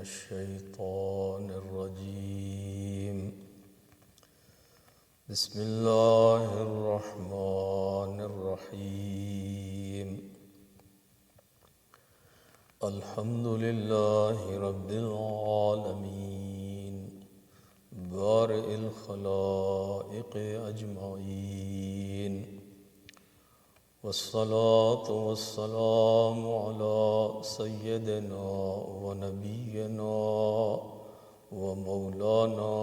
الشيطان الرجيم بسم الله الرحمن الرحيم الحمد لله رب العالمين بارئ الخلائق أجمعين والصلاة والسلام على سيدنا ونبينا ومولانا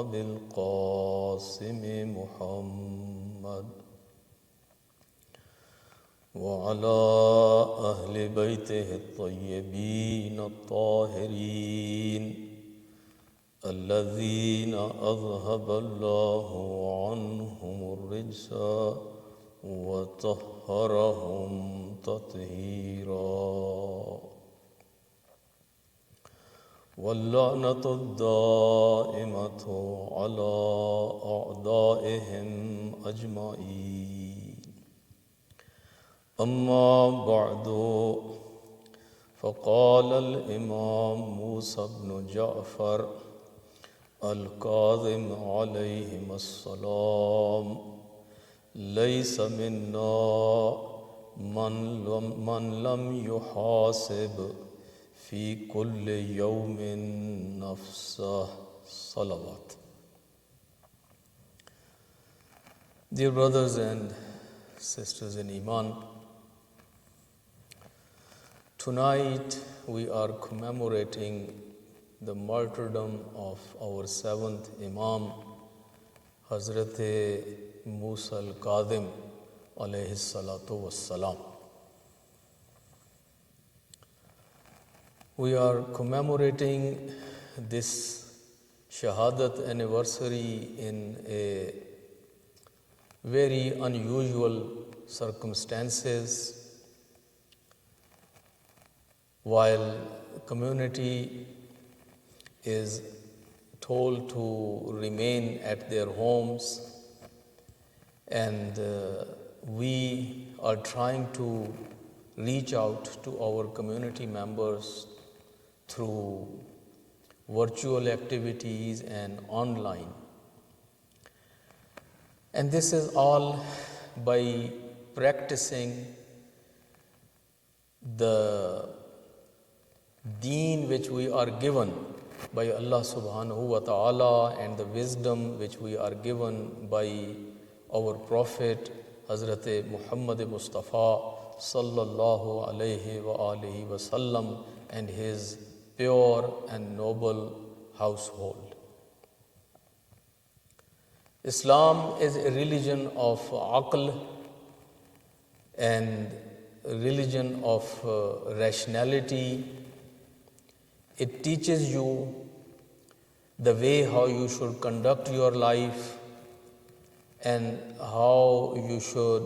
أبي القاسم محمد وعلى أهل بيته الطيبين الطاهرين الذين أذهب الله عنهم الرجس وطهرهم تطهيرا واللعنة الدائمة على أعدائهم أجمعين أما بعد فقال الإمام موسى بن جعفر الكاظم عليهما السلام ليس منا من لم يحاسب في كل يوم نفسه صلوات. Dear brothers and sisters in Iman, tonight we are commemorating the martyrdom of our seventh Imam, Hazrat Musa al-Kazim alayhi salatu wassalam. We are commemorating this Shahadat anniversary in a very unusual circumstances, while community is told to remain at their homes, and we are trying to reach out to our community members through virtual activities and online. And this is all by practicing the deen which we are given by Allah subhanahu wa ta'ala and the wisdom which we are given by our Prophet Hazrat Muhammad Mustafa sallallahu alayhi wa alihi wa sallam and his pure and noble household. Islam is a religion of aql and a religion of rationality. It teaches you the way how you should conduct your life and how you should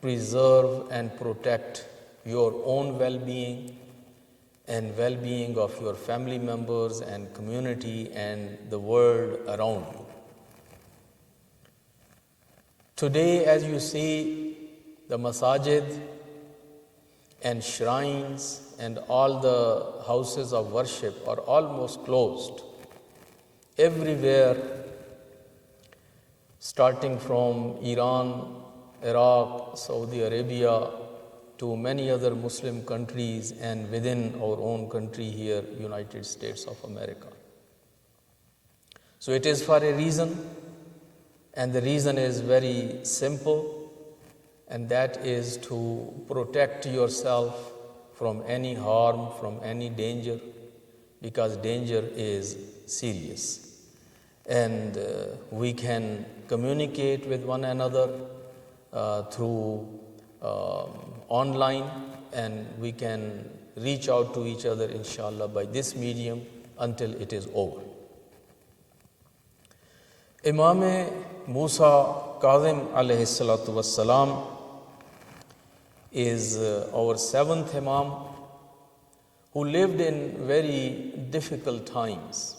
preserve and protect your own well-being and well-being of your family members and community and the world around you. Today, as you see, the masajid and shrines and all the houses of worship are almost closed. Everywhere, starting from Iran, Iraq, Saudi Arabia, to many other Muslim countries and within our own country here, United States of America. So it is for a reason, and the reason is very simple, and that is to protect yourself from any harm, from any danger, because danger is serious. And we can communicate with one another through online, and we can reach out to each other, inshallah, by this medium until it is over. Imam Musa Kazim alayhi salatu wassalam is our seventh Imam who lived in very difficult times.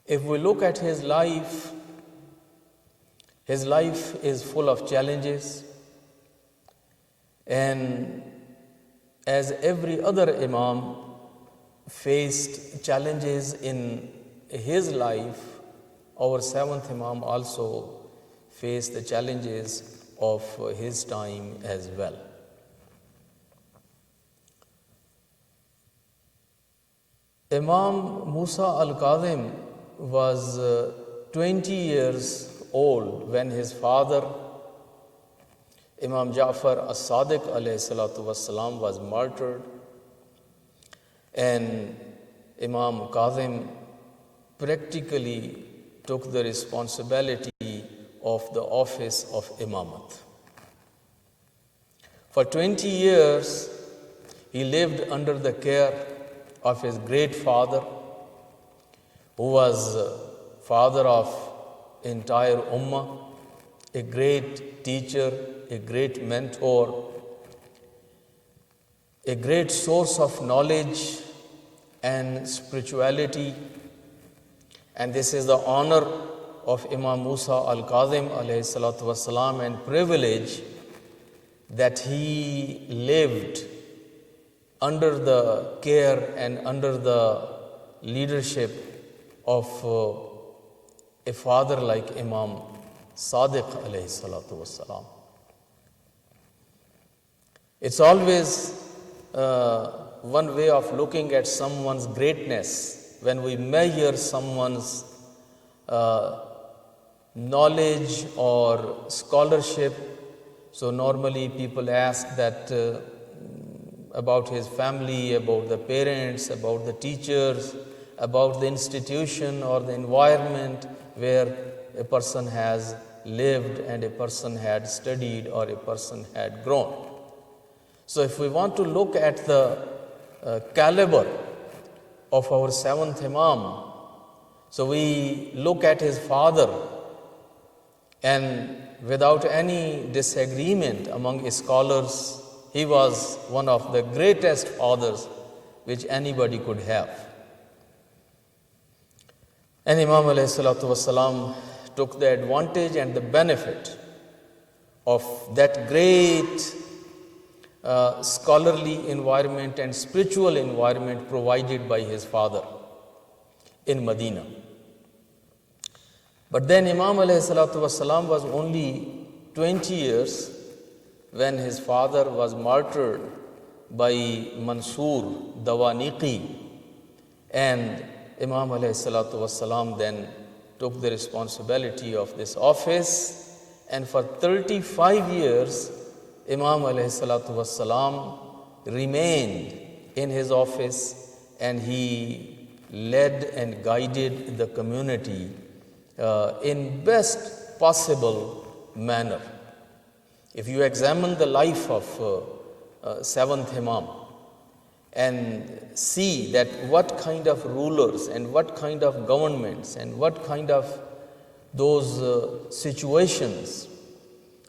If we look at his life is full of challenges, and as every other Imam, faced challenges in his life, our seventh Imam also faced the challenges of his time as well. Imam Musa al-Kazim was 20 years old when his father, Imam Ja'far as-Sadiq alayhi salatu wassalam, was martyred, and Imam Kazim practically took the responsibility of the office of Imamat. For 20 years, he lived under the care of his great father, who was father of entire Ummah, a great teacher, a great mentor, a great source of knowledge and spirituality. And this is the honor of Imam Musa al-Kazim alayhi salatu wasalam, and privilege that he lived under the care and under the leadership of a father like Imam Sadiq alayhi salatu wasalam. It's always one way of looking at someone's greatness when we measure someone's knowledge or scholarship. So normally people ask that about his family, about the parents, about the teachers, about the institution or the environment where a person has lived and a person had studied or a person had grown. So if we want to look at the caliber of our seventh Imam, so we look at his father, and without any disagreement among scholars, he was one of the greatest fathers which anybody could have. And Imam alayhi salatu wasalam took the advantage and the benefit of that great scholarly environment and spiritual environment provided by his father in Medina. But then Imam alayhi salatu wasalam was only 20 years when his father was martyred by Mansur Dawaniqi, and Imam alayhi salatu wasalam then took the responsibility of this office, and for 35 years Imam alayhi salatu wasalam remained in his office, and he led and guided the community in best possible manner. If you examine the life of seventh Imam and see that what kind of rulers and what kind of governments and what kind of those situations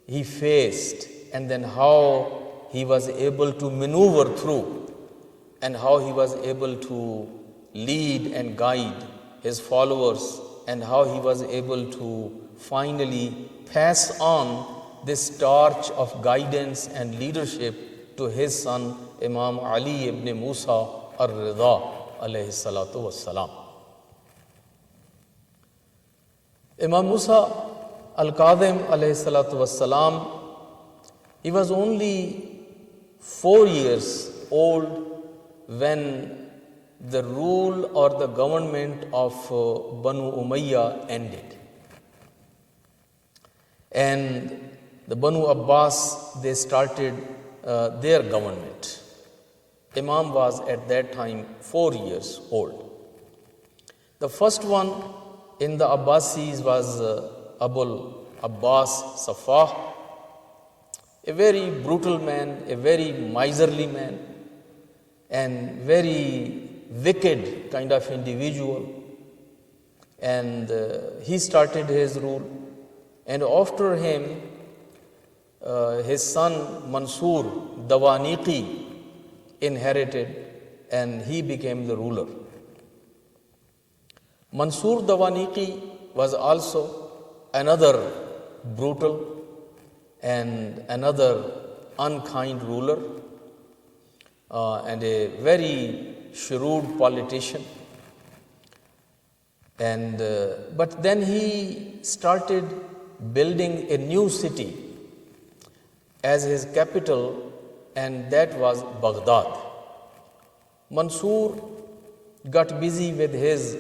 he faced, and then how he was able to maneuver through, and how he was able to lead and guide his followers, and how he was able to finally pass on this torch of guidance and leadership to his son Imam Ali ibn Musa ar-Rida alayhi salatu wassalam. Imam Musa al-Kazim alayhi salatu wassalam, he was only 4 years old when the rule or the government of Banu Umayyah ended. And the Banu Abbas, they started their government. Imam was at that time 4 years old. The first one in the Abbasis was Abul Abbas Safah, a very brutal man, a very miserly man, and very wicked kind of individual. And he started his rule. And after him, his son Mansur Dawaniqi inherited, and he became the ruler. Mansur Dawaniqi was also another brutal and another unkind ruler, and a very shrewd politician. And but then he started building a new city as his capital, and that was Baghdad. Mansur got busy with his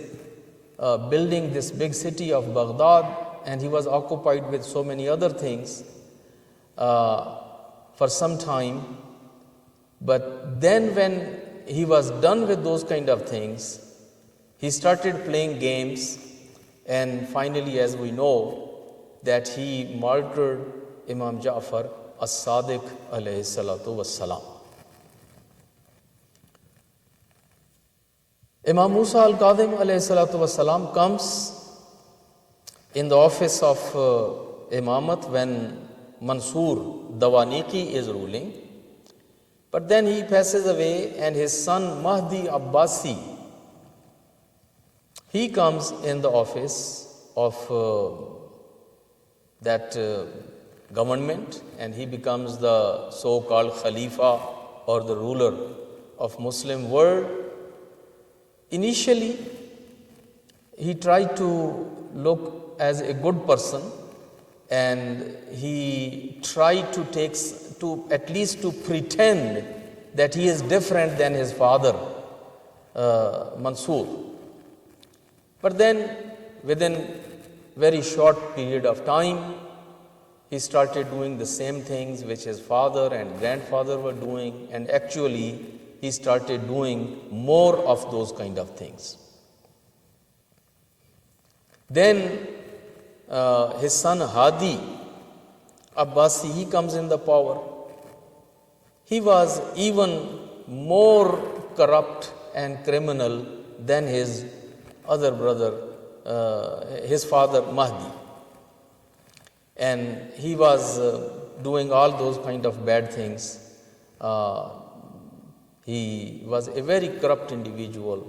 building this big city of Baghdad, and he was occupied with so many other things for some time. But then when he was done with those kind of things, he started playing games, and finally, as we know, that he martyred Imam Ja'far as-Sadiq alayhi salatu was-salam. Imam Musa al-Kazim alayhi salatu was-salam comes in the office of Imamat when Mansur Dawaniqi is ruling. But then he passes away, and his son Mahdi Abbasi, he comes in the office of that government, and he becomes the so-called Khalifa or the ruler of Muslim world. Initially, he tried to look as a good person, and he tried to at least to pretend that he is different than his father, Mansur. But then, within very short period of time, he started doing the same things which his father and grandfather were doing, and actually he started doing more of those kind of things. Then his son Hadi Abbasi, he comes in the power. He was even more corrupt and criminal than his other brother, his father Mahdi. And he was doing all those kind of bad things. He was a very corrupt individual,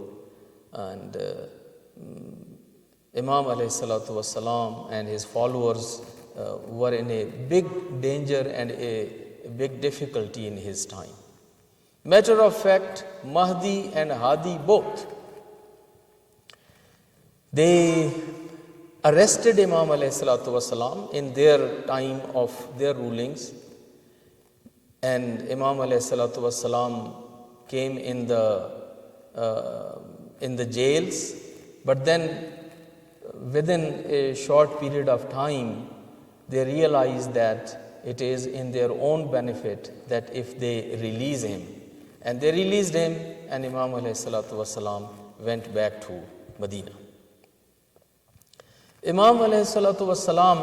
and Imam alayhi salatu wassalam and his followers were in a big danger and a big difficulty in his time. Matter of fact, Mahdi and Hadi both, they arrested Imam alayhi salatu wassalam in their time of their rulings, and Imam alayhi salatu wassalam came in the jails. But then within a short period of time, they realized that it is in their own benefit that if they release him. And they released him, and Imam alayhi salatu wasalam went back to Medina. Imam alayhi salatu wasalam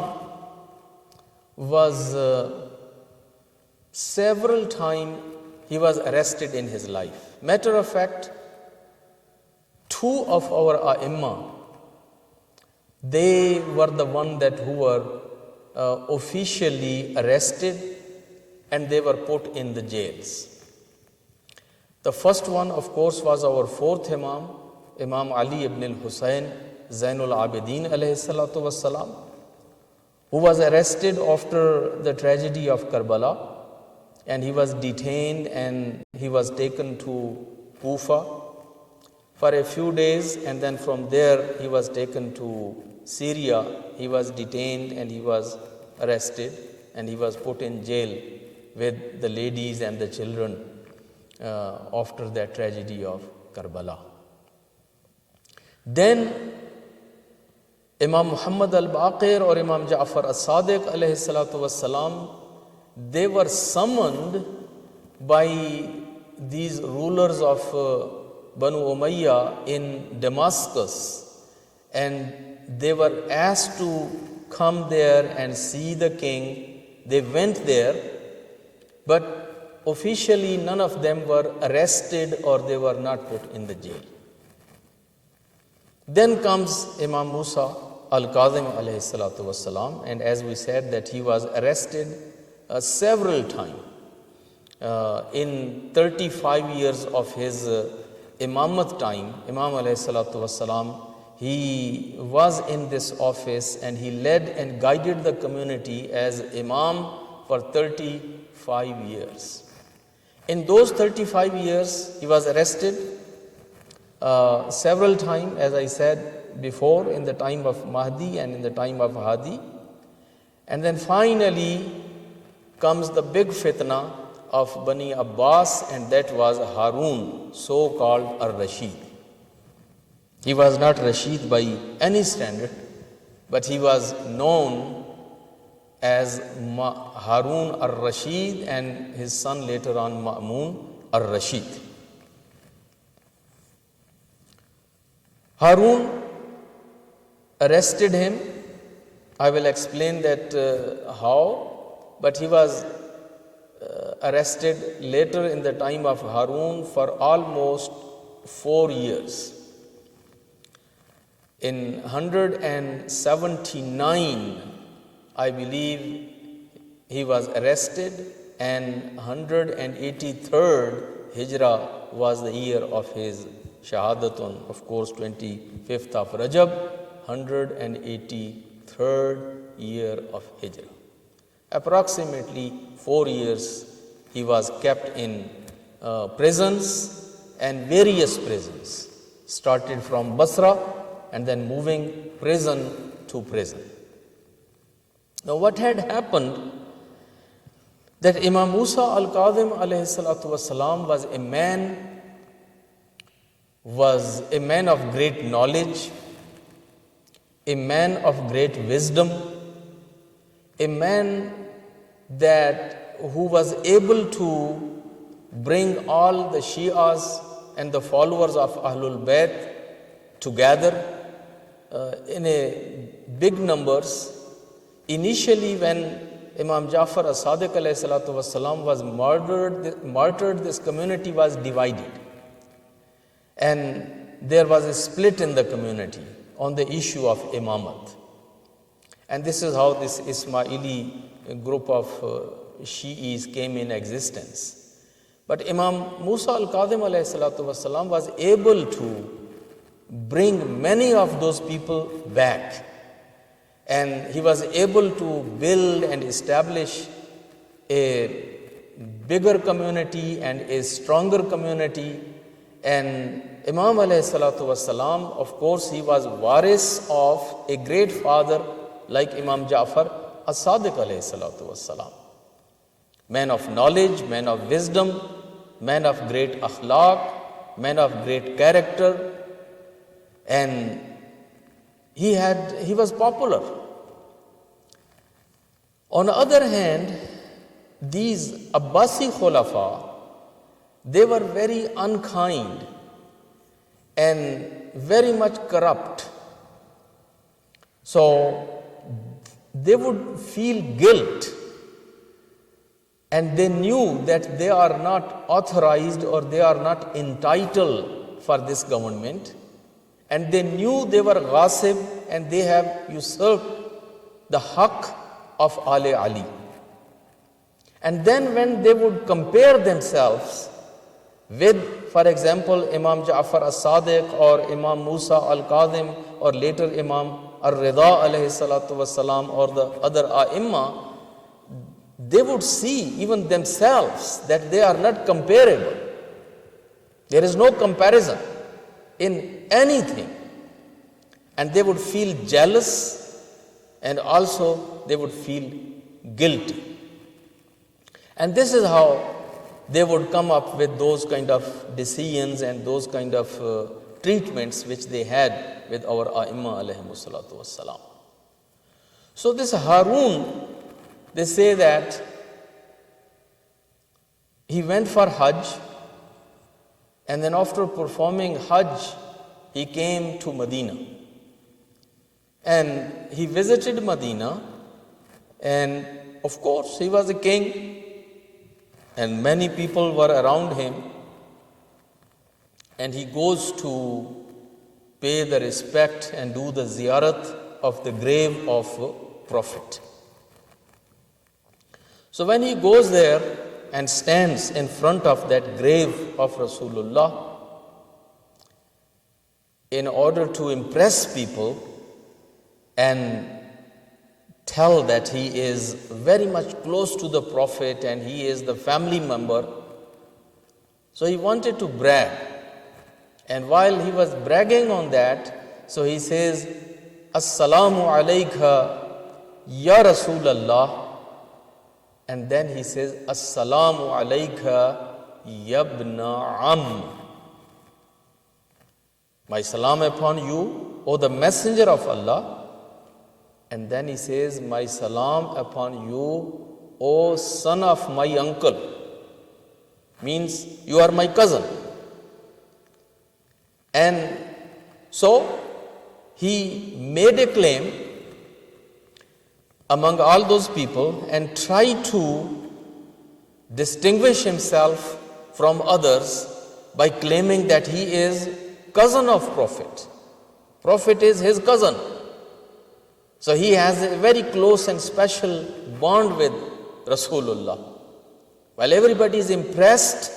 was several times he was arrested in his life. Matter of fact, two of our A'imma, they were the one that who were officially arrested, and they were put in the jails. The first one, of course, was our fourth Imam, Imam Ali ibn al-Husayn Zainul Abidin alayhi salatu wassalam, who was arrested after the tragedy of Karbala, and he was detained and he was taken to Kufa for a few days, and then from there he was taken to Syria. He was detained and he was arrested, and he was put in jail with the ladies and the children after that tragedy of Karbala. Then Imam Muhammad al-Baqir or Imam Ja'far as-Sadiq alayhi salatu wassalam, they were summoned by these rulers of Banu Umayyah in Damascus, and they were asked to come there and see the king. They went there, but officially none of them were arrested or they were not put in the jail. Then comes Imam Musa al-Kazim alayhi salatu wassalam, and as we said that he was arrested several times. In 35 years of his imamat time, Imam alayhi salatu wassalam, he was in this office and he led and guided the community as imam for 35 years. In those 35 years, he was arrested, several times, as I said before, in the time of Mahdi and in the time of Hadi. And then finally comes the big fitna of Bani Abbas, and that was Harun, so-called Ar-Rashid. He was not Rashid by any standard, but he was known as Harun Ar-Rashid, and his son later on Ma'mun Ar-Rashid. Harun arrested him. I will explain that how, but he was arrested later in the time of Harun for almost 4 years. In 179, I believe, he was arrested, and 183rd Hijrah was the year of his Shahadatun, of course, 25th of Rajab, 183rd year of Hijrah. Approximately 4 years he was kept in prisons, and various prisons, started from Basra and then moving prison to prison. Now what had happened, that Imam Musa al-Kazim alayhi salatu wasalam was a man of great knowledge, a man of great wisdom, a man who was able to bring all the Shias and the followers of Ahlul Bayt together in a big numbers. Initially, when Imam Jafar as-Sadiq alayhi salatu wasalam was martyred, this community was divided. And there was a split in the community on the issue of imamat. And this is how this Ismaili group of Shi'is came in existence. But Imam Musa al-Kazim alayhi salatu wasalam was able to bring many of those people back. And he was able to build and establish a bigger community and a stronger community. And Imam alayhi salatu wasalam, of course, he was waris of a great father like Imam Jafar as-Sadiq alayhi salatu wasalam. Man of knowledge, man of wisdom, man of great akhlaq, man of great character, and he was popular. On the other hand, these Abbasi Khulafa, they were very unkind and very much corrupt. So they would feel guilt, and they knew that they are not authorized or they are not entitled for this government. And they knew they were ghasib and they have usurped the haqq of Ali. And then when they would compare themselves with, for example, Imam Ja'far as-Sadiq or Imam Musa al-Kazim or later Imam Ar-Rida alayhi salatu wasalam or the other A'imma, they would see even themselves that they are not comparable. There is no comparison in anything. And they would feel jealous, and also they would feel guilty. And this is how they would come up with those kind of decisions and those kind of treatments which they had with our A'imma alayhimu salatu wassalam. So this Harun, they say that he went for Hajj, and then after performing Hajj, he came to Medina. And he visited Medina, and of course he was a king, and many people were around him, and he goes to pay the respect and do the ziyarat of the grave of Prophet. So when he goes there and stands in front of that grave of Rasulullah, in order to impress people and tell that he is very much close to the Prophet and he is the family member, so he wanted to brag. And while he was bragging on that, so he says, Assalamu alayka ya Rasulallah. And then he says, Assalamu alayka yabna am. My salam upon you, O the messenger of Allah. And then he says, my salam upon you, O son of my uncle. Means you are my cousin. And so he made a claim among all those people and tried to distinguish himself from others by claiming that he is cousin of Prophet. Prophet is his cousin. So he has a very close and special bond with Rasulullah. While everybody is impressed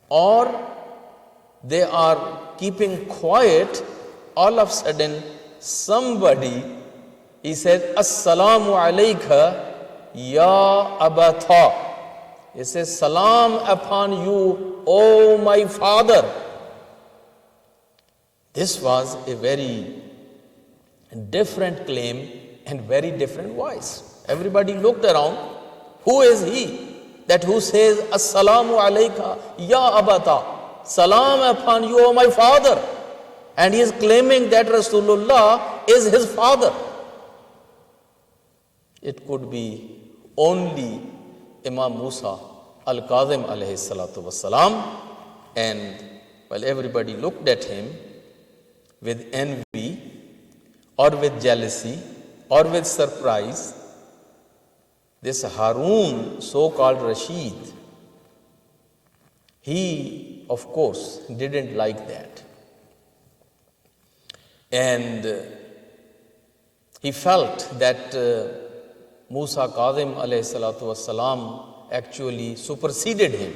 or they are keeping quiet, all of a sudden somebody, he said, Assalamu alayka ya abata. He says, salam upon you, O my father. This was a very different claim and very different voice. Everybody looked around. Who is he that who says, Assalamu alayka ya abata? Salam upon you, O my father. And he is claiming that Rasulullah is his father. It could be only Imam Musa Al-Kazim alayhi salatu wassalam. And while everybody looked at him with envy or with jealousy or with surprise, this Harun, so-called Rashid, he, of course, didn't like that. And he felt that Musa Kazim alayhi salatu wassalam actually superseded him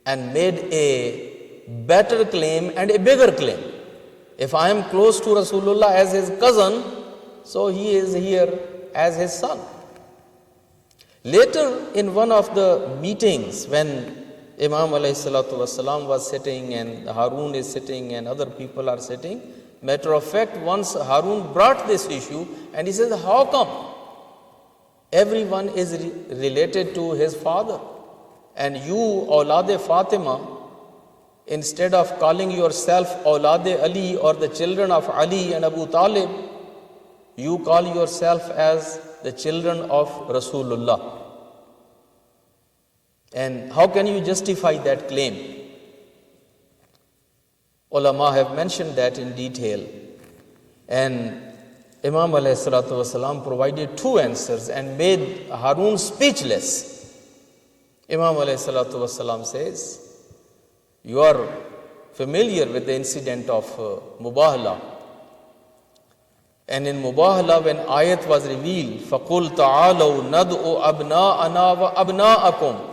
and made a better claim and a bigger claim. If I am close to Rasulullah as his cousin, so he is here as his son. Later, in one of the meetings, when Imam alayhi salatu wasalam was sitting and Harun is sitting and other people are sitting, matter of fact, once Harun brought this issue and he says, how come everyone is related to his father? And you, Awlad Fatima, instead of calling yourself Awlad Ali or the children of Ali and Abu Talib, you call yourself as the children of Rasulullah. And how can you justify that claim? Ulama have mentioned that in detail. And Imam alayhi salatu wasalam provided two answers and made Harun speechless. Imam alayhi salatu wasalam says, you are familiar with the incident of Mubahala. And in Mubahala, when ayat was revealed, فَقُلْ تَعَالَوْا نَدْعُ أَبْنَاءَنَا وَأَبْنَاءَكُمْ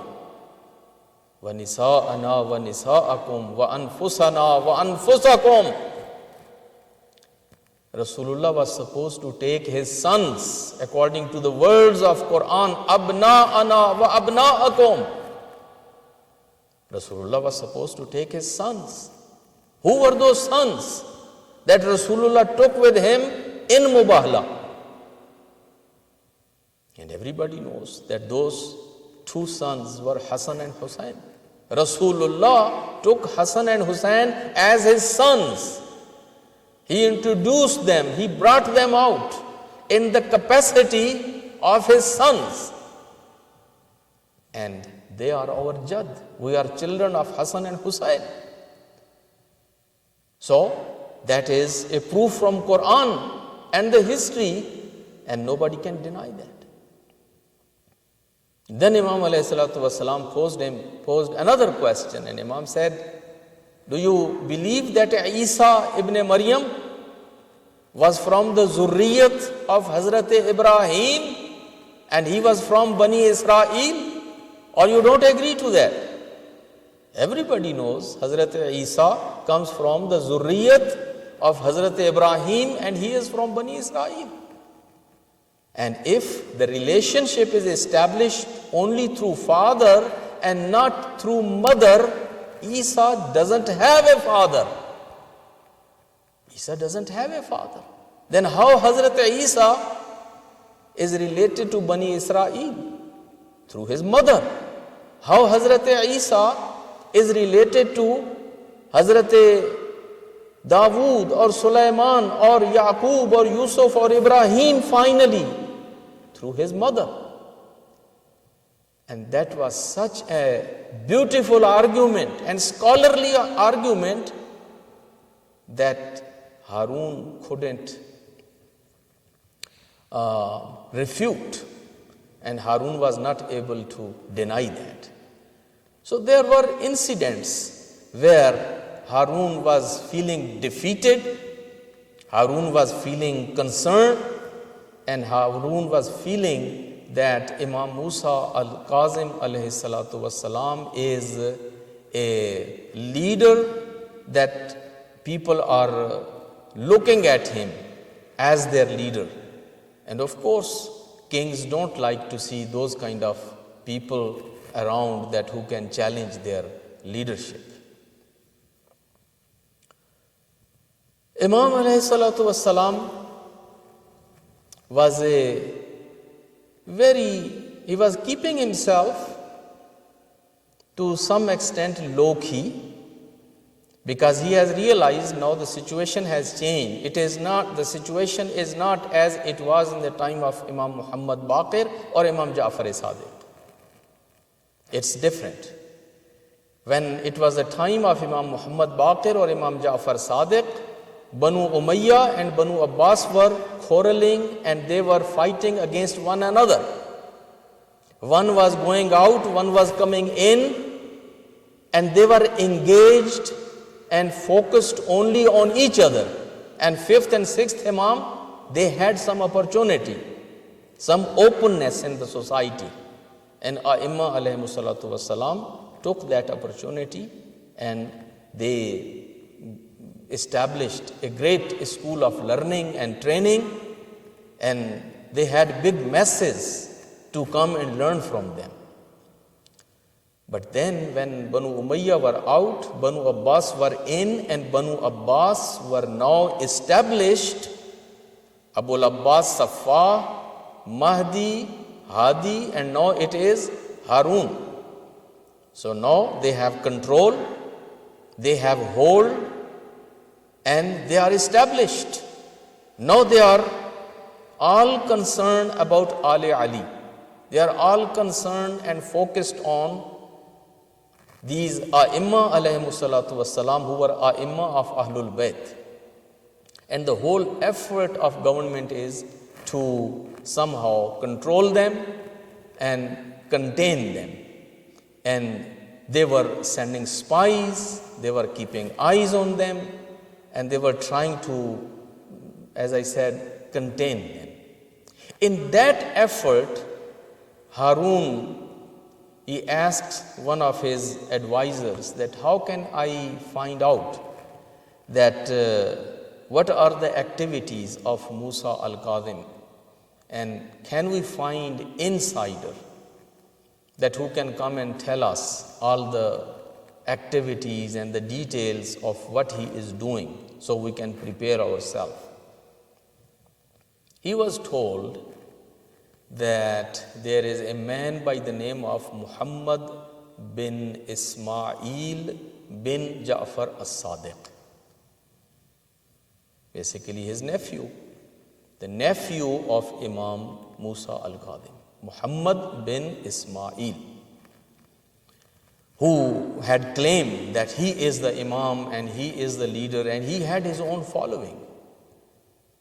وَنِسَاءَنَا وَنِسَاءَكُمْ وَأَنفُسَنَا وَأَنفُسَكُمْ. Rasulullah was supposed to take his sons, according to the words of Quran, أَبْنَاءَنَا وَأَبْنَاءَكُمْ. Rasulullah was supposed to take his sons. Who were those sons that Rasulullah took with him in Mubahala? And everybody knows that those two sons were Hassan and Hussein. Rasulullah took Hassan and Hussein as his sons. He introduced them, he brought them out in the capacity of his sons. And they are our Jad. We are children of Hassan and Hussein. So, that is a proof from Quran and the history, and nobody can deny that. Then Imam alayhi salatu wasalam posed another question, and Imam said, do you believe that Isa ibn Maryam was from the Zurriyat of Hazrat Ibrahim and he was from Bani Israel? Or you don't agree to that? Everybody knows Hazrat Isa comes from the Zurriyat of Hazrat Ibrahim and he is from Bani Israel. And if the relationship is established only through father and not through mother, Isa doesn't have a father. Isa doesn't have a father. Then how Hazrat Isa is related to Bani Israel? Through his mother. How Hazrat Isa is related to Hazrat Dawood or Sulaiman or Yaqub or Yusuf or Ibrahim finally? Through his mother. And that was such a beautiful argument and scholarly argument that Harun couldn't refute, and Harun was not able to deny that. So there were incidents where Harun was feeling defeated, Harun was feeling concerned, and Harun was feeling that Imam Musa al-Kazim alayhi salatu wasalam is a leader, that people are looking at him as their leader. And of course, kings don't like to see those kind of people around that who can challenge their leadership. Imam alayhi salatu wasalam was he was keeping himself to some extent low-key, because he has realized now the situation has changed. The situation is not as it was in the time of Imam Muhammad Baqir or Imam Ja'far Sadiq. It's different. When it was the time of Imam Muhammad Baqir or Imam Ja'far Sadiq, Banu Umayyah and Banu Abbas were quarreling and they were fighting against one another. One was going out, one was coming in, and they were engaged and focused only on each other. And fifth and sixth Imam, they had some opportunity, some openness in the society. And A'imma alayhimu salatu wassalam took that opportunity and they established a great school of learning and training, and they had big masses to come and learn from them. But then when Banu Umayyah were out, Banu Abbas were in, and Banu Abbas were now established. Abul Abbas Safa, Mahdi, Hadi, and now it is Harun. So now they have control, they have hold, and they are established. Now they are all concerned about Ali. They are all concerned and focused on these A'imma alayhimu salatu wassalam, who were A'imma of Ahlul Bayt. And the whole effort of government is to somehow control them and contain them. And they were sending spies, they were keeping eyes on them, and they were trying to, as I said, contain them. In that effort, Harun, he asked one of his advisors that how can I find out that what are the activities of Musa al-Kazim, and can we find insider that who can come and tell us all the activities and the details of what he is doing so we can prepare ourselves. He was told that there is a man by the name of Muhammad bin Ismail bin Ja'far as-Sadiq. Basically his nephew, the nephew of Imam Musa al-Kazim, Muhammad bin Ismail, who had claimed that he is the Imam and he is the leader and he had his own following.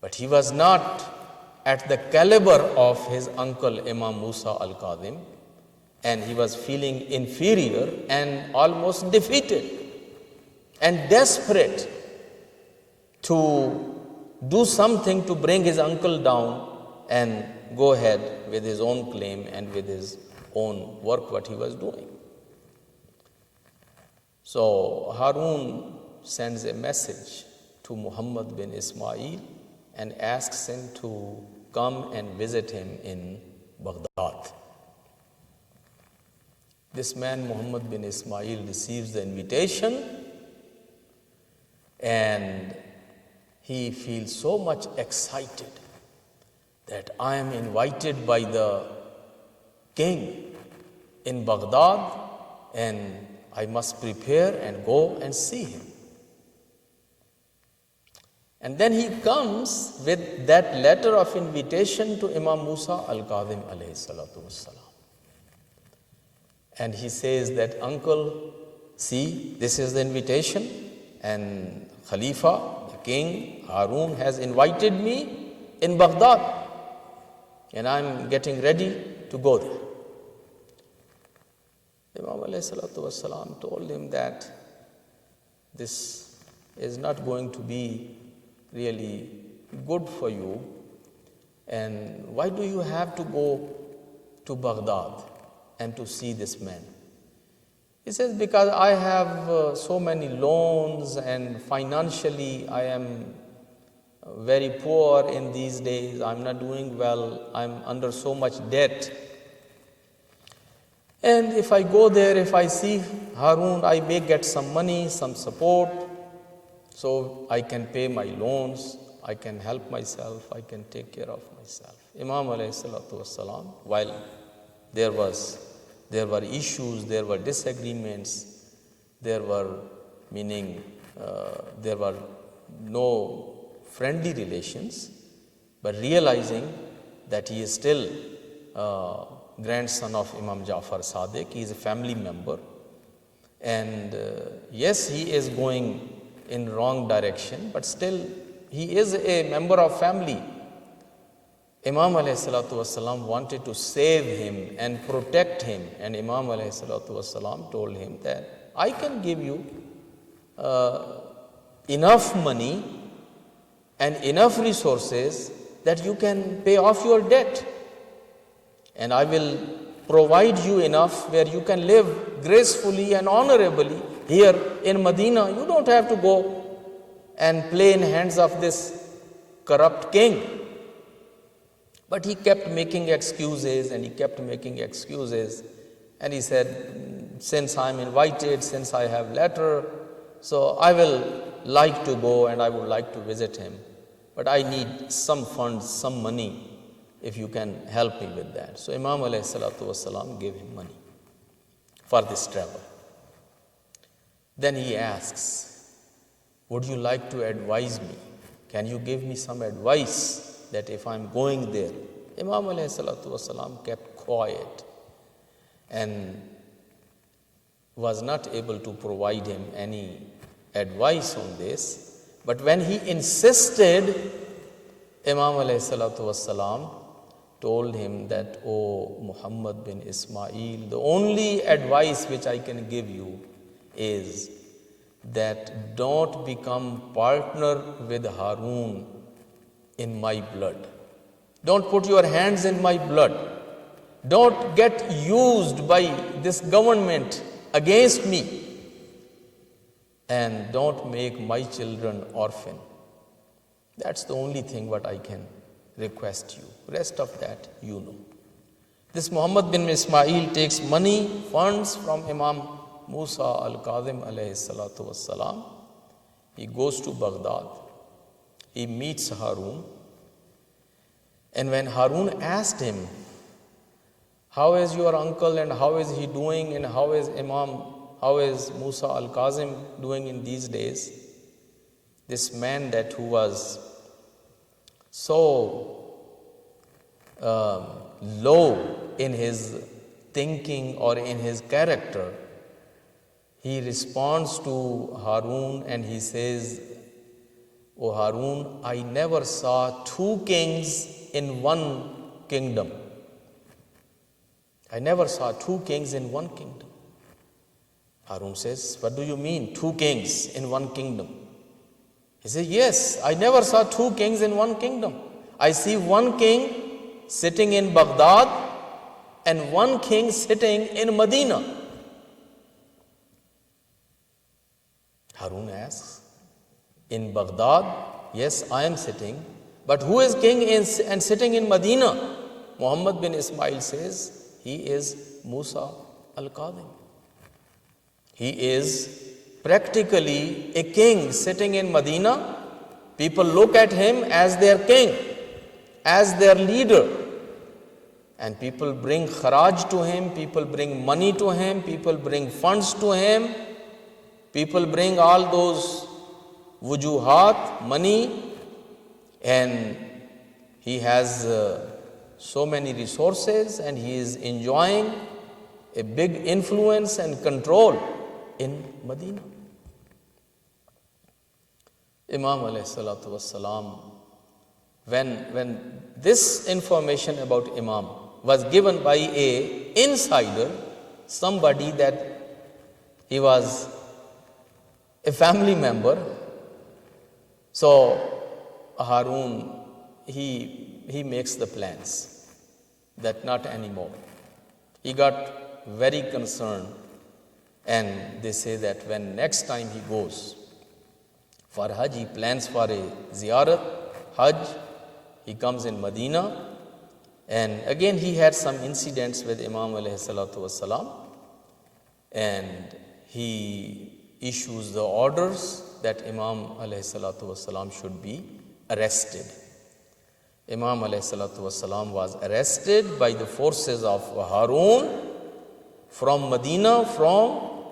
But he was not at the caliber of his uncle Imam Musa al-Kazim, and he was feeling inferior and almost defeated and desperate to do something to bring his uncle down and go ahead with his own claim and with his own work, what he was doing. So Harun sends a message to Muhammad bin Ismail and asks him to come and visit him in Baghdad. This man, Muhammad bin Ismail, receives the invitation and he feels so much excited that I am invited by the king in Baghdad and I must prepare and go and see him. And then he comes with that letter of invitation to Imam Musa al-Kazim alayhi salatu wassalam. And he says that, uncle, see, this is the invitation, and Khalifa, the king, Harun has invited me in Baghdad, and I'm getting ready to go there. Imam alayhi salatu wassalam told him that this is not going to be really good for you, and why do you have to go to Baghdad and to see this man? He says, because I have so many loans and financially I am very poor in these days. I'm not doing well. I'm under so much debt. And if I go there, if I see Harun, I may get some money, some support, so I can pay my loans, I can help myself, I can take care of myself. Imam alayhi salatu wassalam, while there were issues, there were disagreements, there were no friendly relations, but realizing that he is still grandson of Imam Jafar Sadiq, he is a family member, and yes, he is going in wrong direction, but still he is a member of family. Imam alayhi salatu wasalam wanted to save him and protect him, and Imam alayhi salatu wasalam told him that I can give you enough money and enough resources that you can pay off your debt, and I will provide you enough where you can live gracefully and honorably here in Medina. You don't have to go and play in hands of this corrupt king. But he kept making excuses and he kept making excuses, and he said, since I'm invited, since I have letter, so I will like to go and I would like to visit him, but I need some funds, some money, if you can help me with that. So Imam alayhi salatu wasalam gave him money for this travel. Then he asks, would you like to advise me? Can you give me some advice that if I'm going there? Imam alayhi salatu wasalam kept quiet and was not able to provide him any advice on this. But when he insisted, Imam alayhi salatu wasalam told him that, oh Muhammad bin Ismail, the only advice which I can give you is that don't become partner with Harun in my blood. Don't put your hands in my blood. Don't get used by this government against me. And don't make my children orphan. That's the only thing what I can request you. Rest of that you know. This Muhammad bin Ismail takes money, funds from Imam Musa al-Kazim alayhi salatu wassalam. He goes to Baghdad. He meets Harun. And when Harun asked him, how is your uncle and how is he doing and how is Musa al-Kazim doing in these days? This man that who was so low in his thinking or in his character, he responds to Harun and he says, "O Harun, I never saw two kings in one kingdom. I never saw two kings in one kingdom." Harun says, "What do you mean, two kings in one kingdom?" He says, "Yes, I never saw two kings in one kingdom. I see one king sitting in Baghdad and one king sitting in Medina." Harun asks, "In Baghdad, yes, I am sitting, but who is king and sitting in Medina?" Muhammad bin Ismail says, "He is Musa Al-Qadim. He is practically a king sitting in Medina. People look at him as their king, as their leader. And people bring kharaj to him, people bring money to him, people bring funds to him, people bring all those wujuhat, money, and he has so many resources and he is enjoying a big influence and control in Medina. Imam alayhi salatu wassalam, when this information about Imam was given by a insider, somebody that he was a family member, so Harun, he makes the plans that not anymore. He got very concerned, and they say that when next time he goes for Hajj, he plans for a ziyarat, Hajj, he comes in Medina, and again he had some incidents with Imam alayhi salatu wassalam, and he issues the orders that Imam alayhi salatu wassalam should be arrested. Imam alayhi salatu wassalam was arrested by the forces of Harun from Medina, from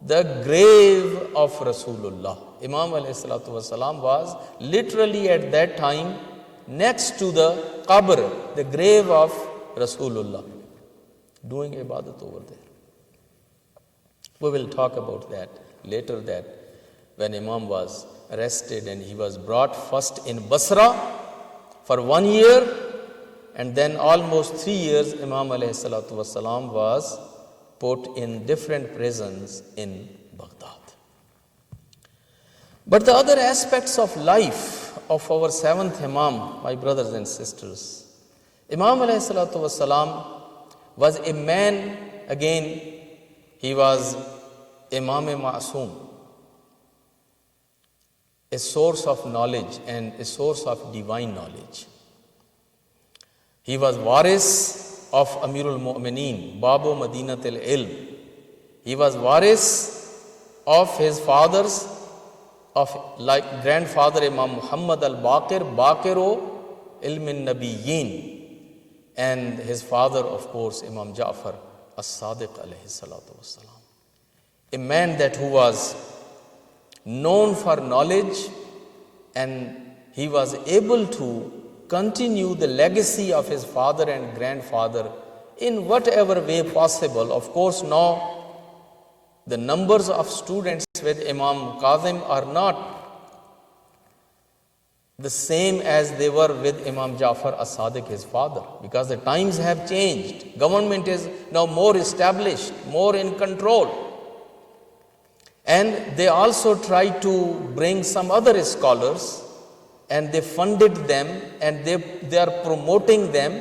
the grave of Rasulullah. Imam alayhi salatu wassalam was literally at that time next to the qabr, the grave of Rasulullah, doing ibadat over there. We will talk about that later, that when Imam was arrested and he was brought first in Basra for 1 year, and then almost 3 years Imam alayhi salatu wassalam was put in different prisons in Baghdad. But the other aspects of life of our seventh Imam, my brothers and sisters, Imam alayhi salatu wassalam was a man, again, he was Imam Ma'soom, a source of knowledge and a source of divine knowledge. He was waris of Amirul Mu'mineen, Babu Madinatul Ilm. He was waris of his fathers, of like grandfather Imam Muhammad al-Baqir, Baqiru Ilmin Nabiyyin, and his father, of course, Imam Ja'far as-Sadiq alayhi salatu wassalam. A man that who was known for knowledge, and he was able to continue the legacy of his father and grandfather in whatever way possible. Of course, now the numbers of students with Imam Kazim are not the same as they were with Imam Ja'far as-Sadiq, his father, because the times have changed. Government is now more established, more in control. And they also tried to bring some other scholars, and they funded them, and they are promoting them,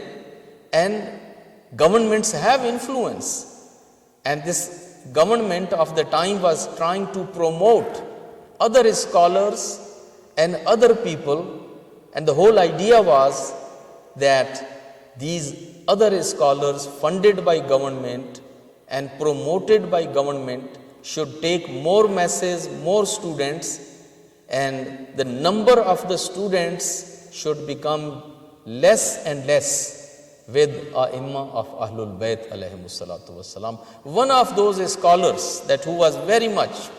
and governments have influence. And this government of the time was trying to promote other scholars and other people, and the whole idea was that these other scholars funded by government and promoted by government should take more masses, more students, and the number of the students should become less and less with Imam of Ahlul Bayt alayhimu salatu wassalam. One of those scholars that who was very much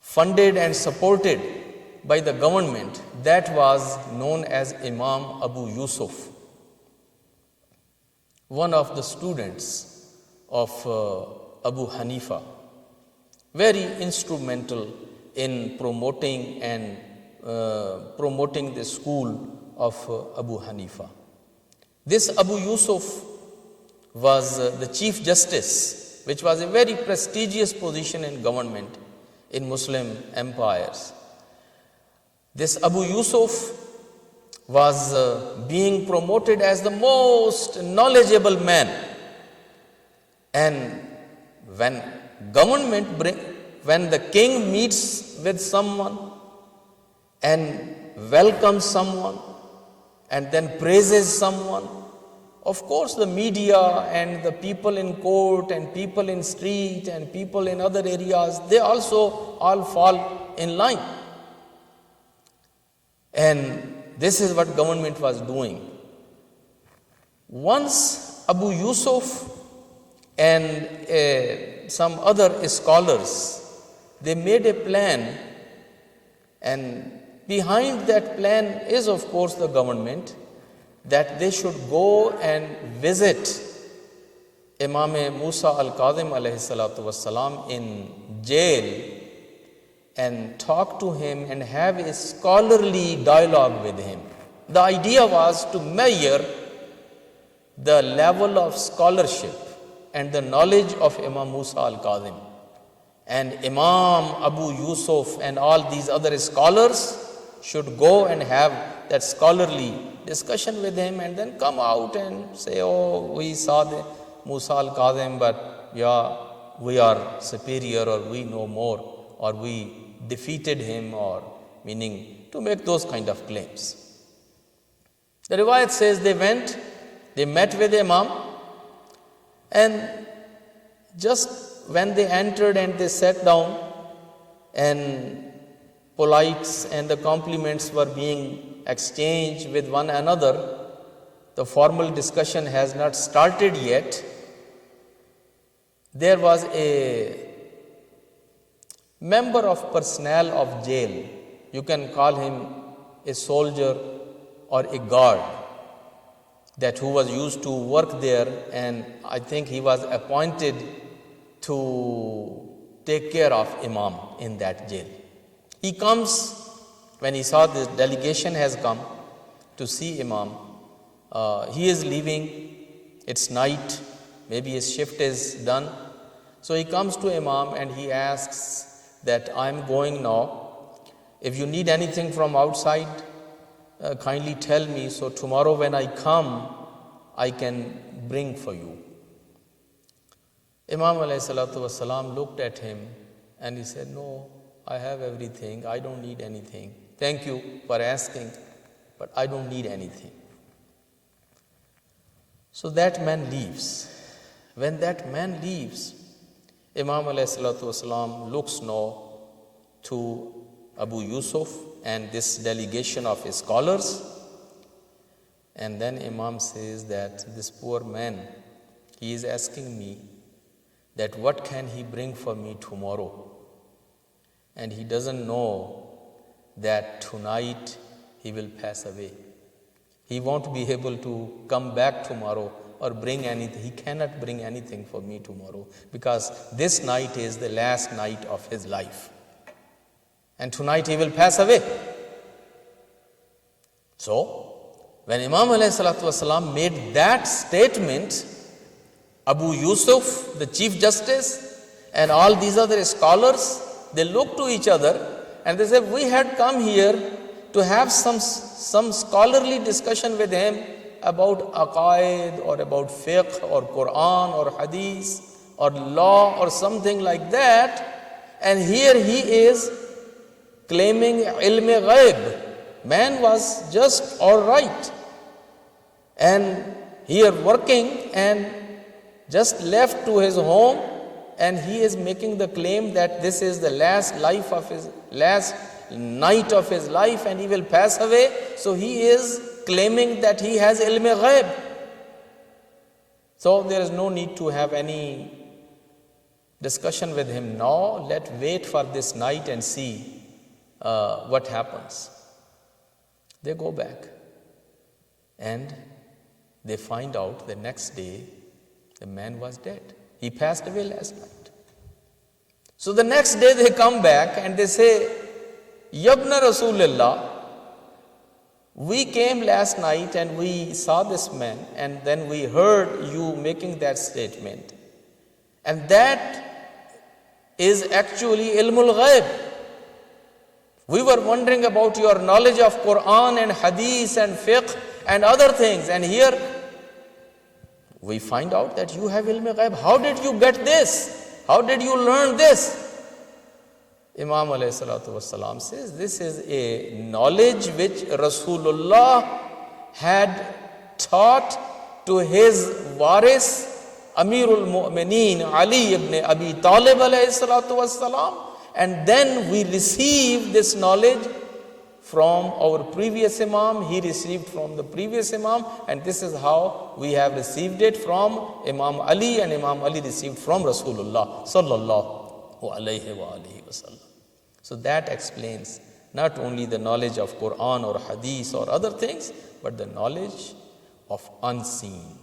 funded and supported by the government, that was known as Imam Abu Yusuf, one of the students of Abu Hanifa, very instrumental in promoting the school of Abu Hanifa. This Abu Yusuf was the Chief Justice, which was a very prestigious position in government in Muslim empires. This Abu Yusuf was being promoted as the most knowledgeable man, and when the king meets with someone and welcomes someone and then praises someone of course the media and the people in court and people in street and people in other areas, they also all fall in line. And this is what government was doing. Once Abu Yusuf and some other scholars, they made a plan, and behind that plan is of course the government, that they should go and visit Imam Musa al-Kazim alayhi salatu wassalam in jail and talk to him and have a scholarly dialogue with him. The idea was to measure the level of scholarship and the knowledge of Imam Musa al-Kazim. And Imam Abu Yusuf and all these other scholars should go and have that scholarly discussion with him and then come out and say, oh, we saw the Musa al-Kazim, but yeah, we are superior, or we know more, or we defeated him, or meaning to make those kind of claims. The riwayat says they went, they met with Imam, and just when they entered and they sat down and polites and the compliments were being exchanged with one another, the formal discussion has not started yet. There was a member of personnel of jail, you can call him a soldier or a guard, that who was used to work there, and I think he was appointed to take care of Imam in that jail. He comes, when he saw this delegation has come to see Imam, he is leaving, it's night, maybe his shift is done. So he comes to Imam and he asks that I'm going now. If you need anything from outside, kindly tell me, so tomorrow when I come, I can bring for you. Imam alayhi salatu wasalam looked at him and he said, no, I have everything, I don't need anything. Thank you for asking, but I don't need anything. So that man leaves. When that man leaves, Imam alayhi salatu wasalam looks now to Abu Yusuf and this delegation of scholars, and then Imam says that this poor man, he is asking me that what can he bring for me tomorrow, and he doesn't know that tonight he will pass away. He won't be able to come back tomorrow or bring anything. He cannot bring anything for me tomorrow because this night is the last night of his life. And tonight he will pass away. So, when Imam alayhi salatu wasalam made that statement, Abu Yusuf, the Chief Justice, and all these other scholars, they looked to each other and they said, we had come here to have some scholarly discussion with him about aqaid or about fiqh or Quran or hadith or law or something like that. And here he is claiming ilm ghaib. Man was just all right. And here working and just left to his home, and he is making the claim that this is the last night of his life and he will pass away. So he is claiming that he has ilm ghaib. So there is no need to have any discussion with him now. Let's wait for this night and see what happens. They go back and they find out the next day the man was dead. He passed away last night. So the next day they come back and they say, Yabna Rasulullah, we came last night and we saw this man, and then we heard you making that statement. And that is actually ilmul ghaib. We were wondering about your knowledge of Quran and hadith and fiqh and other things, and here we find out that you have ilm ghaib. How did you get this? How did you learn this? Imam alayhi salatu wasalam says, this is a knowledge which Rasulullah had taught to his waris, Amirul Mu'mineen Ali ibn Abi Talib alayhi salatu wassalam, and then we receive this knowledge from our previous Imam, he received from the previous Imam, and this is how we have received it from Imam Ali, and Imam Ali received from Rasulullah sallallahu alayhi wa alihi wasallam. So that explains not only the knowledge of Quran or Hadith or other things, but the knowledge of unseen.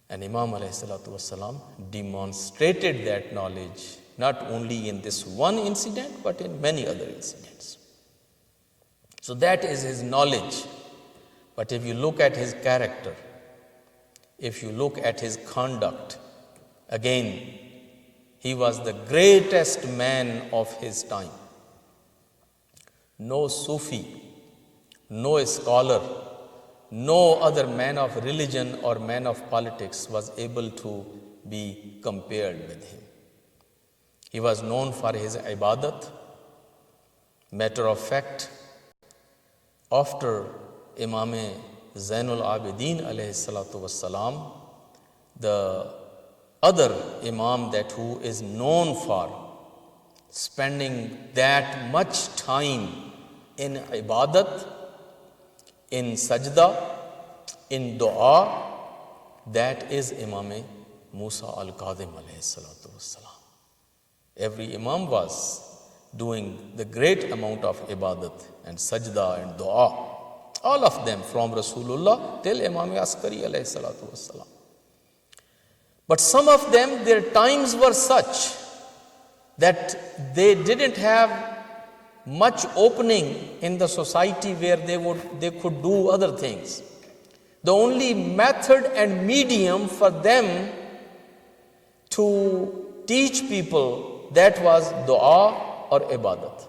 And Imam alayhi salatu wasalam demonstrated that knowledge not only in this one incident, but in many other incidents. So that is his knowledge. But if you look at his character, if you look at his conduct, again, he was the greatest man of his time. No Sufi, no scholar, no other man of religion or man of politics was able to be compared with him. He was known for his ibadat. Matter of fact, after Imam Zainul Abidin alayhi salatu wassalam, the other Imam that who is known for spending that much time in ibadat, in sajda, in dua, that is Imam Musa al-Kazim alayhi salatu wassalam. Every Imam was doing the great amount of ibadat and sajda and dua. All of them from Rasulullah till Imam Askari alayhi salatu wassalam. But some of them, their times were such that they didn't have much opening in the society where they could do other things. The only method and medium for them to teach people, that was dua or ibadat.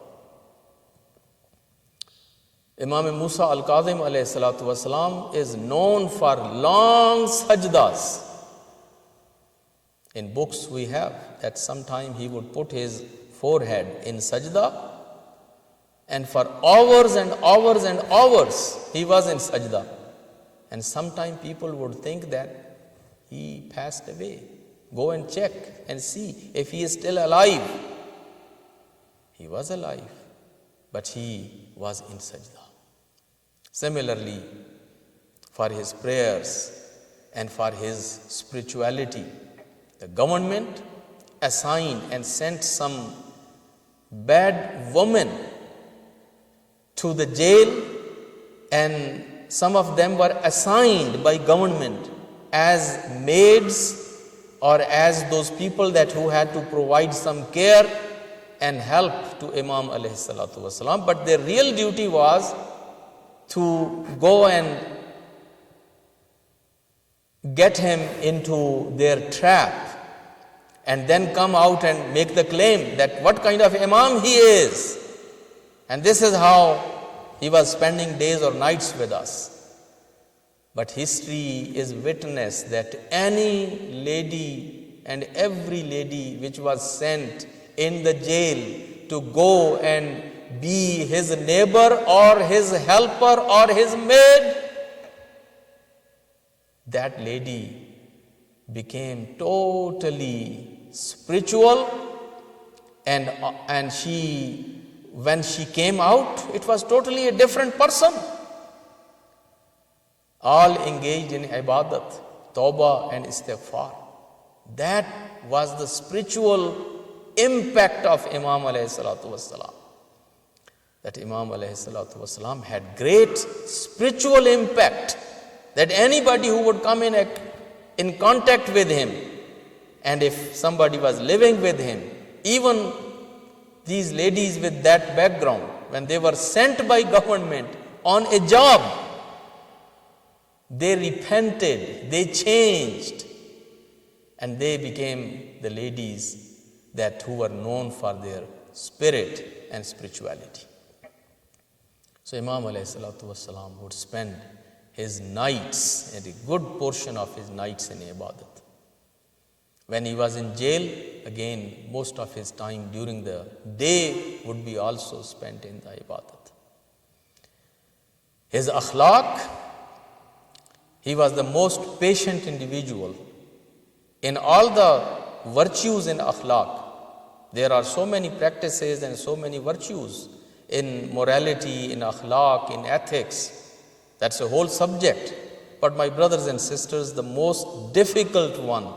Imam Musa al-Kazim alayhi salatu wasalam is known for long sajdas. In books we have that sometime he would put his forehead in sajda, and for hours and hours and hours he was in sajda. And sometime people would think that he passed away. Go and check and see if he is still alive. He was alive, but he was in sajda. Similarly, for his prayers and for his spirituality, the government assigned and sent some bad women to the jail, and some of them were assigned by government as maids or as those people that who had to provide some care and help to Imam alayhi salatu wasalam. But their real duty was to go and get him into their trap and then come out and make the claim that what kind of Imam he is. And this is how he was spending days or nights with us. But history is witness that any lady and every lady which was sent in the jail to go and be his neighbor or his helper or his maid, that lady became totally spiritual, and she, when she came out, it was totally a different person. All engaged in ibadat, tawbah and istighfar. That was the spiritual impact of Imam alayhi salatu wassalam. That Imam alayhi salatu wassalam had great spiritual impact, that anybody who would come in contact with him, and if somebody was living with him, even these ladies with that background, when they were sent by government on a job, they repented, they changed, and they became the ladies that who were known for their spirit and spirituality. So Imam alayhi salatu wasalam would spend his nights, and a good portion of his nights, in ibadat. When he was in jail, again, most of his time during the day would be also spent in the ibadat. His akhlaq, He was the most patient individual. In all the virtues in akhlaq, there are so many practices and so many virtues in morality, in akhlaq, in ethics. That's a whole subject. But my brothers and sisters, the most difficult one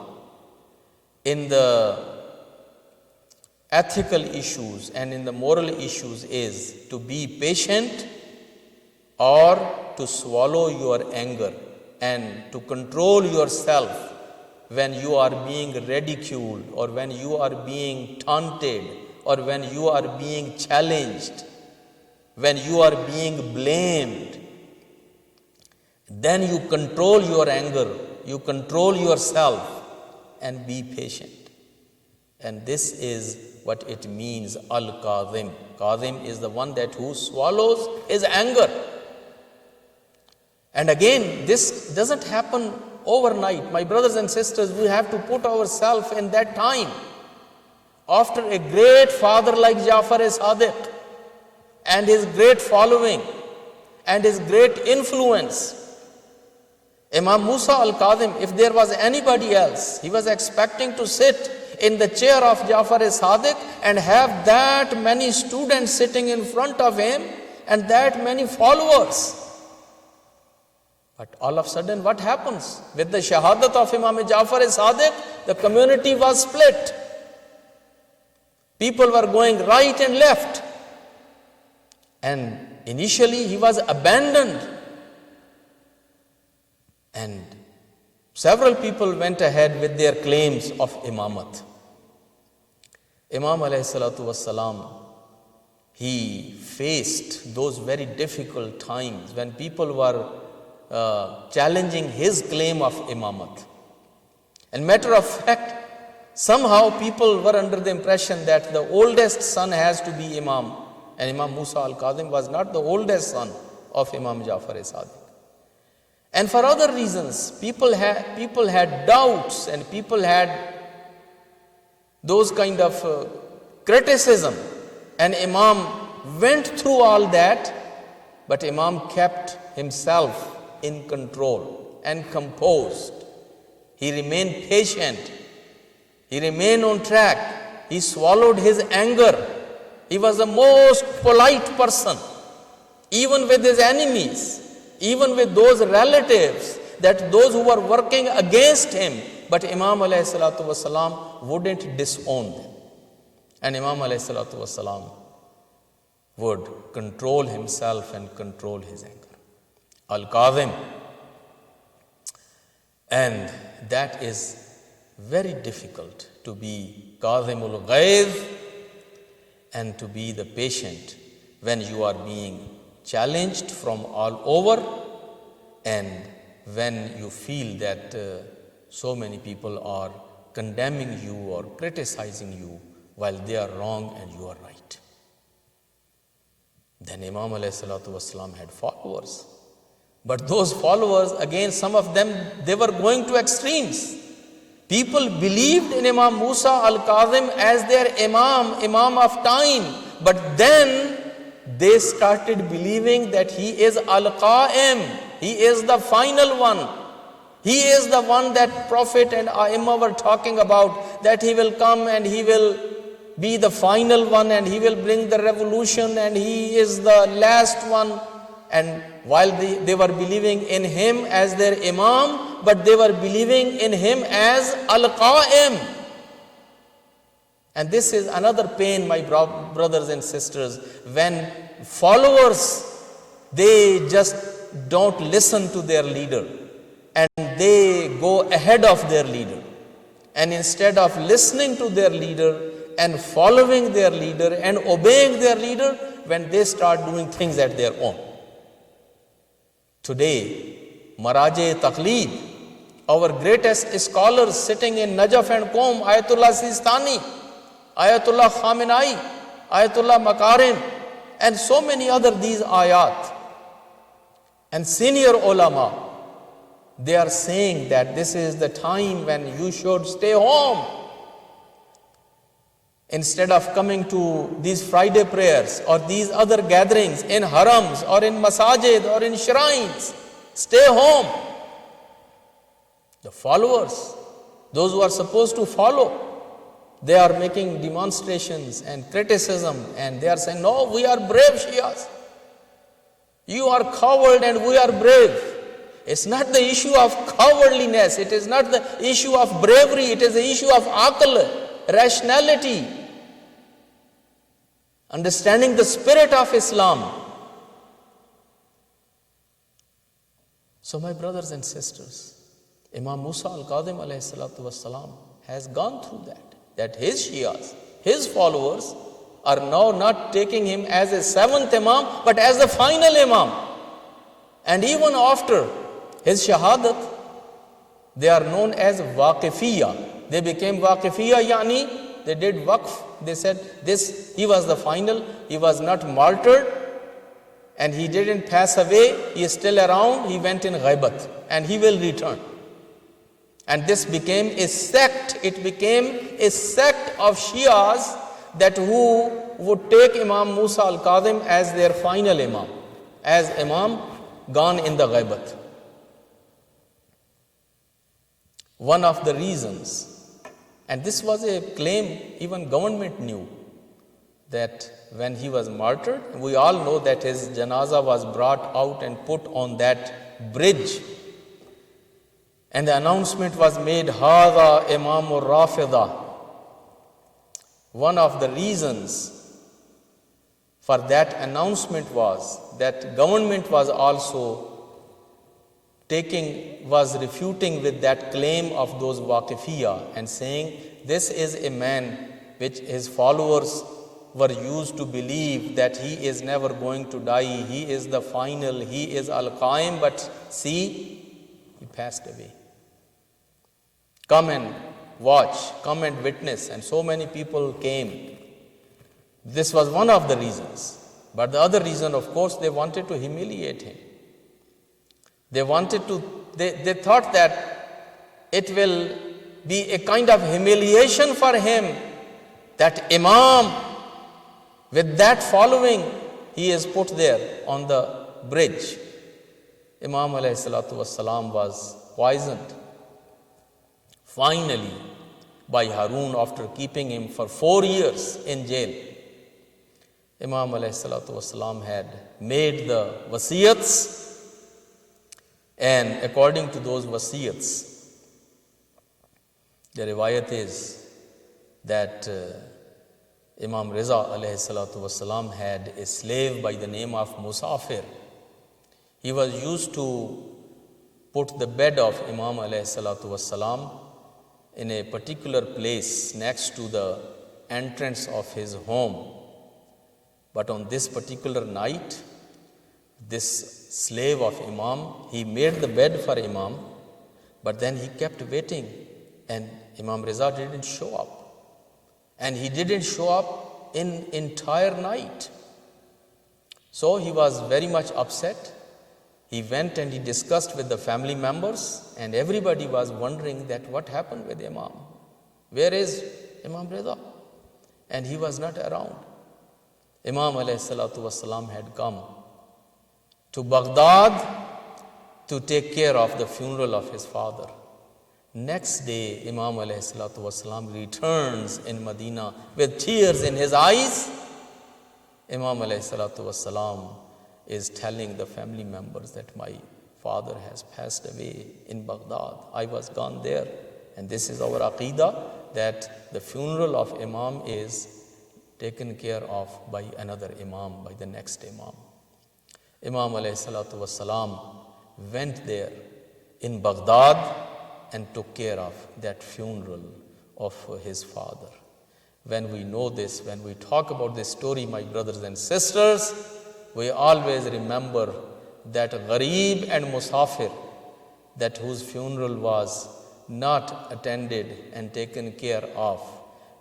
in the ethical issues and in the moral issues is to be patient or to swallow your anger and to control yourself when you are being ridiculed or when you are being taunted or when you are being challenged, when you are being blamed. Then you control your anger, you control yourself and be patient. And this is what it means, Al-Kazim. Kazim is the one that who swallows his anger. And again, this doesn't happen overnight. My brothers and sisters, we have to put ourselves in that time. After a great father like Jafar-e-Sadiq and his great following and his great influence, Imam Musa al-Kazim, if there was anybody else, he was expecting to sit in the chair of Jafar-e-Sadiq and have that many students sitting in front of him and that many followers. But all of a sudden, what happens? With the shahadat of Imam Jafar-e-Sadiq, the community was split. People were going right and left. And initially, he was abandoned. And several people went ahead with their claims of imamat. Imam alayhi salatu wassalam, he faced those very difficult times when people were challenging his claim of imamat. And matter of fact, somehow people were under the impression that the oldest son has to be imam. And Imam Musa al-Kazim was not the oldest son of Imam Jafar-e-Sadiq. And for other reasons, people had doubts and people had those kind of criticism. And Imam went through all that, but Imam kept himself in control and composed. He remained patient. He remained on track. He swallowed his anger. He was the most polite person, even with his enemies, even with those relatives, that those who were working against him. But Imam alayhi salatu wasalam wouldn't disown them. And Imam alayhi salatu wasalam would control himself and control his anger. Al-Kazim. And that is very difficult, to be Kazimul Ghaiz and to be the patient when you are being challenged from all over and when you feel that so many people are condemning you or criticizing you while they are wrong and you are right. Then Imam alayhi salatu wasalam had followers. But those followers, again, some of them, they were going to extremes. People believed in Imam Musa al-Kazim as their imam of time. But then they started believing that he is al-Qa'im. He is the final one. He is the one that Prophet and Aimma were talking about, that he will come and he will be the final one and he will bring the revolution and he is the last one. And while they were believing in him as their imam, but they were believing in him as al-Qa'im. And this is another pain, my brothers and sisters, when followers, they just don't listen to their leader and they go ahead of their leader. And instead of listening to their leader and following their leader and obeying their leader, when they start doing things at their own. Today, Maraje Taqleed, our greatest scholars sitting in Najaf and Qom, Ayatollah Sistani, Ayatollah Khamenei, Ayatollah Makarim, and so many other these ayat. And senior ulama, they are saying that this is the time when you should stay home. Instead of coming to these Friday prayers or these other gatherings in harams or in masajid or in shrines, stay home. The followers, those who are supposed to follow, they are making demonstrations and criticism, and they are saying, no, we are brave Shias. You are coward and we are brave. It's not the issue of cowardliness, it is not the issue of bravery, it is the issue of aql, rationality, understanding the spirit of Islam. So my brothers and sisters, Imam Musa al-Kazim alayhi salatu wassalam has gone through that his Shias, his followers are now not taking him as a seventh Imam, but as the final Imam. And even after his Shahadat, they are known as Waqifiyya. They became Waqifiyya, yani they did Waqf. They said he was the final, he was not martyred, and he didn't pass away, he is still around, he went in Ghaibat, and he will return. And this became a sect, it became a sect of Shias that who would take Imam Musa al-Kazim as their final Imam, as Imam gone in the Ghaibat. One of the reasons, and this was a claim even government knew, that when he was martyred, we all know that his janazah was brought out and put on that bridge. And the announcement was made, Hada Imamur Rafida. One of the reasons for that announcement was that government was also was refuting with that claim of those Waqifiyya and saying, this is a man which his followers were used to believe that he is never going to die, he is the final, he is Al-Qaim, but see, he passed away. Come and watch, come and witness. And so many people came. This was one of the reasons. But the other reason, of course, they wanted to humiliate him. They thought that it will be a kind of humiliation for him that Imam, with that following, he is put there on the bridge. Imam alayhi salatu wassalam was poisoned. Finally, by Harun, after keeping him for 4 years in jail, Imam alayhi salatu wasalam had made the wasiyats, and according to those wasiyats, the riwayat is that Imam Riza alayhi salatu wasalam had a slave by the name of Musafir. He was used to put the bed of Imam alayhi salatu wasalam in a particular place next to the entrance of his home. But on this particular night, this slave of Imam, he made the bed for Imam, but then he kept waiting, and Imam Riza didn't show up. And he didn't show up in entire night. So he was very much upset. He went and he discussed with the family members, and everybody was wondering that what happened with Imam. Where is Imam Reza? And he was not around. Imam alayhi salatu wasalam had come to Baghdad to take care of the funeral of his father. Next day, Imam alayhi salatu wasalam returns in Medina with tears in his eyes. Imam alayhi salatu wasalam is telling the family members that my father has passed away in Baghdad. I was gone there. And this is our aqidah, that the funeral of Imam is taken care of by another Imam, by the next Imam. Imam alayhi salatu wasalam went there in Baghdad and took care of that funeral of his father. When we know this, when we talk about this story, my brothers and sisters, we always remember that Gharib and Musafir, that whose funeral was not attended and taken care of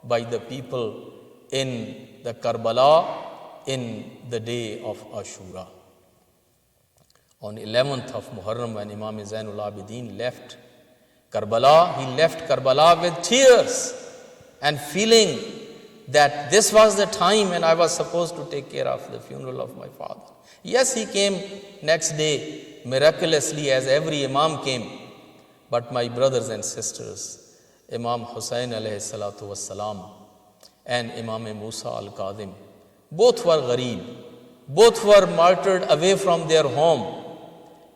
by the people in the Karbala in the day of Ashura. On 11th of Muharram, when Imam Zainul Abidin left Karbala, he left Karbala with tears and feeling that this was the time when I was supposed to take care of the funeral of my father. Yes, he came next day miraculously, as every Imam came, But my brothers and sisters, Imam Hussain alayhi salatu wassalam and Imam Musa al-Kazim, both were ghareeb, both were martyred away from their home,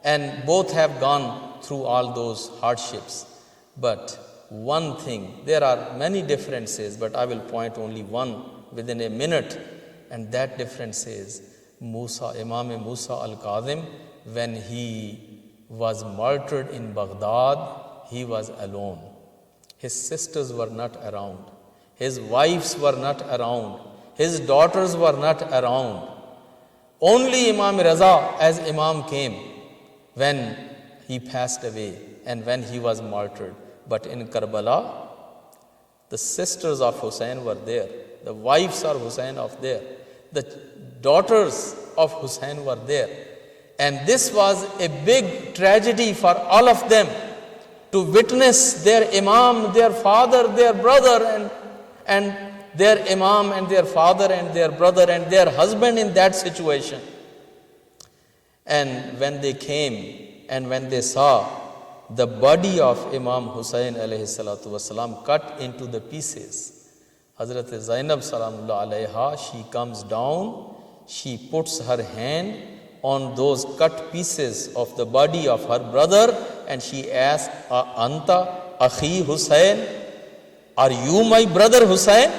and both have gone through all those hardships. But one thing, there are many differences, but I will point only one within a minute, and that difference is Imam Musa al-Kazim, when he was martyred in Baghdad, he was alone. His sisters were not around. His wives were not around. His daughters were not around. Only Imam Raza as Imam came when he passed away and when he was martyred. But in Karbala, the sisters of Hussain were there. The wives of Hussain were there. The daughters of Hussain were there. And this was a big tragedy for all of them to witness their Imam, their father, their brother, and their Imam and their father and their brother and their husband in that situation. And when they came and when they saw the body of Imam Hussain alayhi salatu wasalam cut into the pieces, Hazrat Zainab salamullah alayha, she comes down, she puts her hand on those cut pieces of the body of her brother, and she asks, Anta Akhi Hussain, are you my brother Hussain?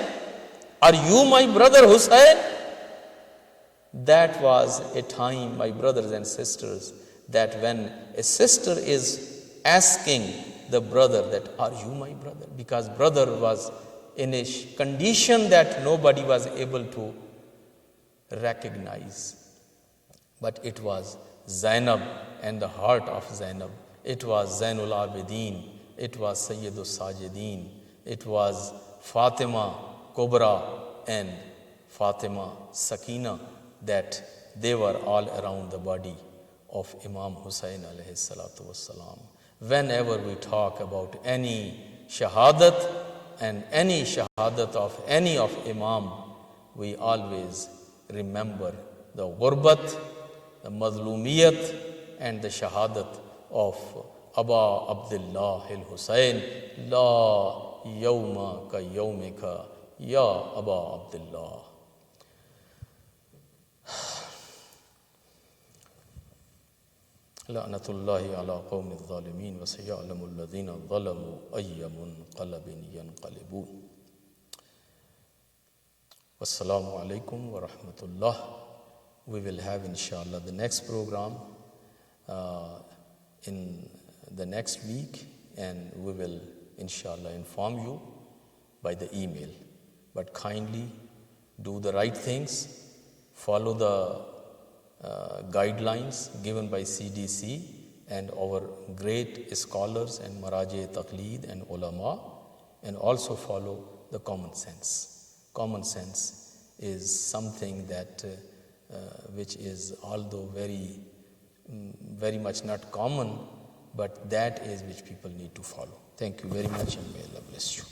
Are you my brother Hussain? That was a time, my brothers and sisters, that when a sister is asking the brother that, are you my brother? Because brother was in a condition that nobody was able to recognize. But it was Zainab and the heart of Zainab. It was Zainul Abidin. It was Sayyidul Sajidin. It was Fatima Kubra and Fatima Sakina, that they were all around the body of Imam Hussain alayhi salatu wassalam. Whenever we talk about any shahadat and any shahadat of any of Imam, we always remember the ghurbat, the mazlumiyat, and the shahadat of Aba Abdullah al-Hussain. La yawma ka yawmika ya Aba Abdullah. La'natullahi ala qawmi adh-dhalimin wa sayalamu alladhina dhalamu ayya munqalabin yanqalibun. Wassalamu alaikum wa rahmatullah. We will have inshallah the next program in the next week, and we will inshallah inform you by the email. But kindly do the right things, follow the guidelines given by CDC and our great scholars and Maraji Taqleed and ulama, and also follow the common sense. Common sense is something that which is, although very much not common, but that is which people need to follow. Thank you very much, and may Allah bless you.